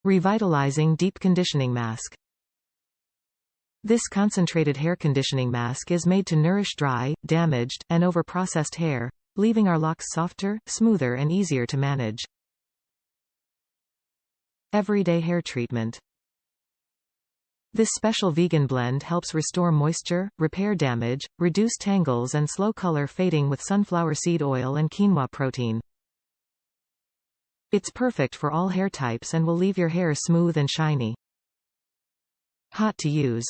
Revitalizing Deep Conditioning Mask. This concentrated hair conditioning mask is made to nourish dry, damaged, and over-processed hair, leaving our locks softer, smoother and easier to manage. Everyday hair treatment. This special vegan blend helps restore moisture, repair damage, reduce tangles and slow color fading with sunflower seed oil and quinoa protein. It's perfect for all hair types and will leave your hair smooth and shiny. Hot to use.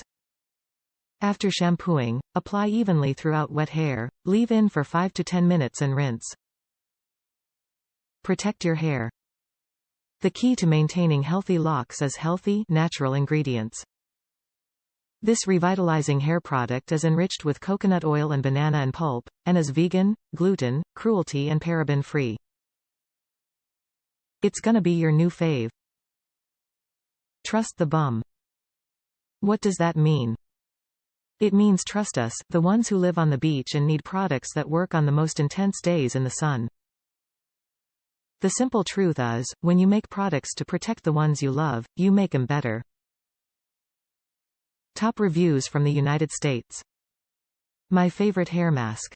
After shampooing, apply evenly throughout wet hair, leave in for 5 to 10 minutes and rinse. Protect your hair. The key to maintaining healthy locks is healthy, natural ingredients. This revitalizing hair product is enriched with coconut oil and banana and pulp, and is vegan, gluten, cruelty and paraben free. It's gonna be your new fave. Trust the bum. What does that mean? It means trust us, the ones who live on the beach and need products that work on the most intense days in the sun. The simple truth is, when you make products to protect the ones you love, you make them better. Top reviews from the United States. My favorite hair mask.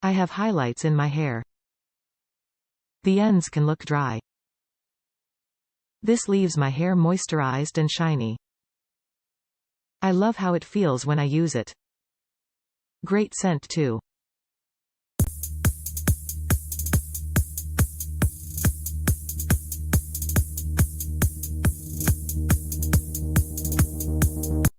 I have highlights in my hair. The ends can look dry. This leaves my hair moisturized and shiny. I love how it feels when I use it. Great scent too.